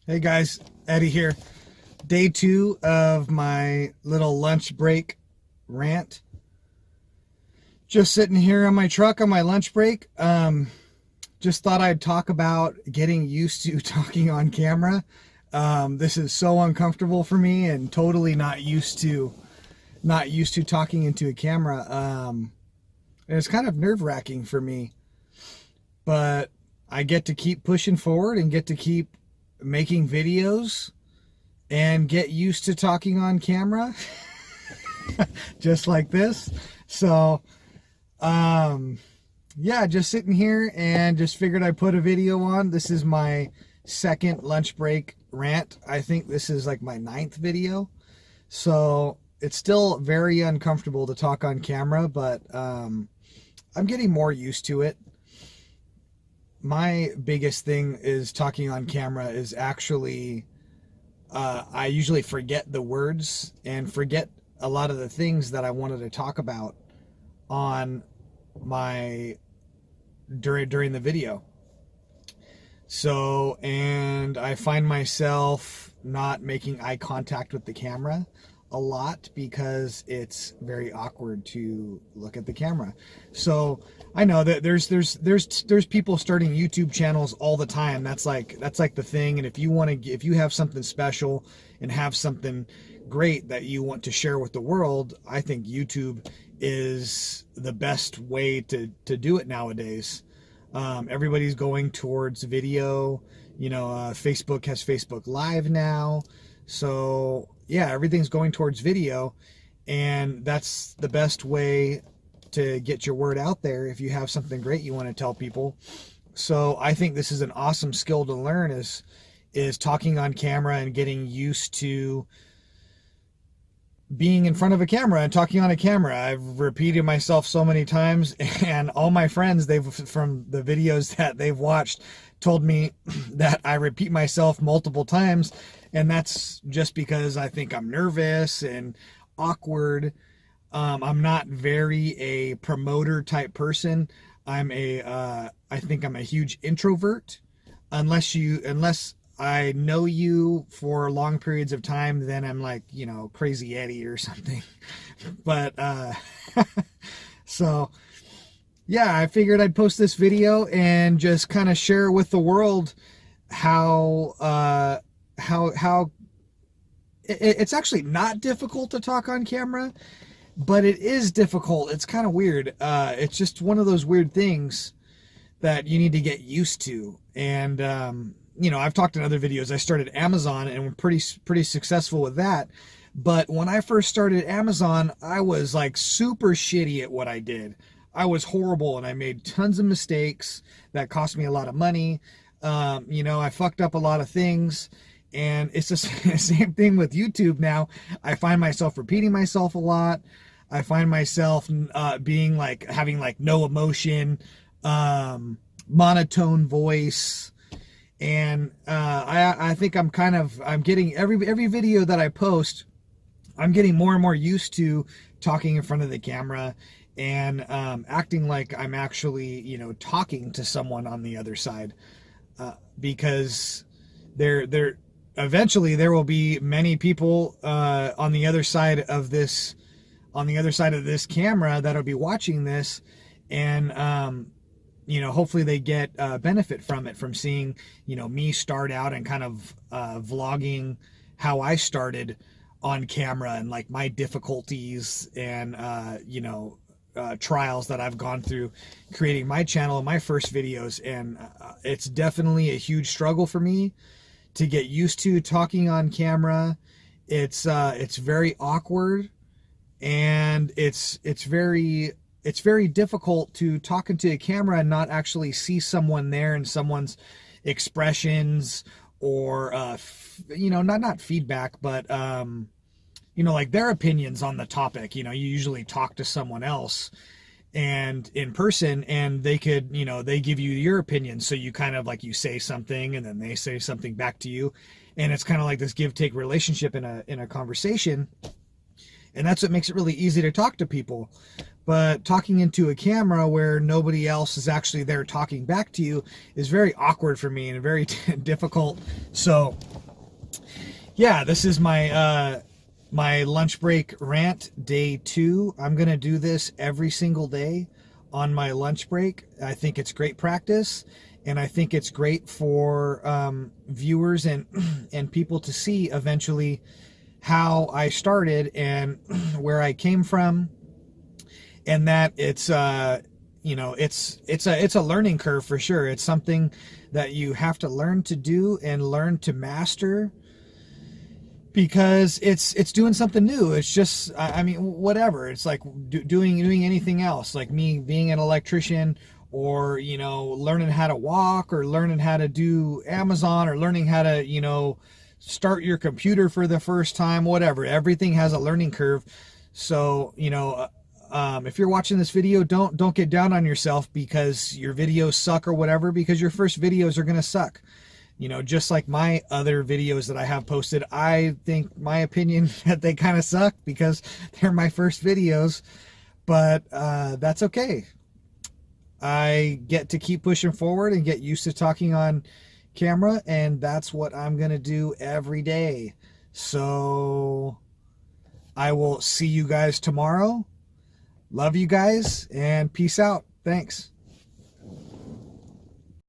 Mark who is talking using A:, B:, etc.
A: Hey guys, Eddie here. Day 2 of my little lunch break rant. Just sitting here on my truck on my lunch break. Just thought I'd talk about getting used to talking on camera. This is so uncomfortable for me and totally not used to talking into a camera. And it's kind of nerve-wracking for me, but I get to keep pushing forward and get to keep making videos and get used to talking on camera just like this. So yeah, just sitting here and just figured I'd put a video on. This is my second lunch break rant. I think this is like my 9th video, so it's still very uncomfortable to talk on camera, but I'm getting more used to it. My biggest thing is talking on camera is actually I usually forget the words and forget a lot of the things that I wanted to talk about on my during the video. So, and I find myself not making eye contact with the camera a lot because it's very awkward to look at the camera. So I know that there's people starting YouTube channels all the time. That's like the thing. And if you have something special and have something great that you want to share with the world, I think YouTube is the best way to do it nowadays. Everybody's going towards video. Facebook has Facebook Live now. So yeah, everything's going towards video, and that's the best way to get your word out there if you have something great you want to tell people. So I think this is an awesome skill to learn, is talking on camera and getting used to being in front of a camera and talking on a camera. I've repeated myself so many times, and all my friends, from the videos that they've watched, told me that I repeat myself multiple times, and that's just because I think I'm nervous and awkward. I'm not very a promoter type person. I think I'm a huge introvert. Unless I know you for long periods of time, then I'm like, Crazy Eddie or something. But, so yeah, I figured I'd post this video and just kind of share with the world how it's actually not difficult to talk on camera, but it is difficult. It's kind of weird. It's just one of those weird things that you need to get used to. And, I've talked in other videos. I started Amazon and we're pretty successful with that. But when I first started Amazon, I was like super shitty at what I did. I was horrible and I made tons of mistakes that cost me a lot of money. I fucked up a lot of things, and it's the same thing with YouTube now. I find myself repeating myself a lot. I find myself having no emotion, monotone voice. And I think I'm getting every video that I post, I'm getting more and more used to talking in front of the camera and acting like I'm actually, talking to someone on the other side, because eventually there will be many people on the other side of this camera that'll be watching this, and hopefully they get benefit from seeing, me start out and kind of vlogging how I started on camera and like my difficulties and trials that I've gone through creating my channel and my first videos. And it's definitely a huge struggle for me to get used to talking on camera. It's very awkward, and it's very difficult to talk into a camera and not actually see someone there and someone's expressions, or not feedback, but like their opinions on the topic. You usually talk to someone else and in person, and they could, they give you your opinion, so you kind of like, you say something and then they say something back to you, and it's kind of like this give take relationship in a conversation. And that's what makes it really easy to talk to people. But talking into a camera where nobody else is actually there talking back to you is very awkward for me and very difficult. So yeah, this is my my lunch break rant, day 2. I'm gonna do this every single day on my lunch break. I think it's great practice, and I think it's great for viewers and and people to see eventually how I started and where I came from, and that it's you know, it's a learning curve for sure. It's something that you have to learn to do and learn to master, because it's doing something new. It's just, I mean, whatever. It's like doing anything else, like me being an electrician, or, you know, learning how to walk, or learning how to do Amazon, or learning how to, you know, start your computer for the first time, whatever. Everything has a learning curve. So, you know, if you're watching this video, don't get down on yourself because your videos suck or whatever, because your first videos are going to suck. You know, just like my other videos that I have posted, I think, my opinion, that they kind of suck because they're my first videos, but that's okay. I get to keep pushing forward and get used to talking on camera, and that's what I'm going to do every day. So I will see you guys tomorrow. Love you guys, and peace out. Thanks.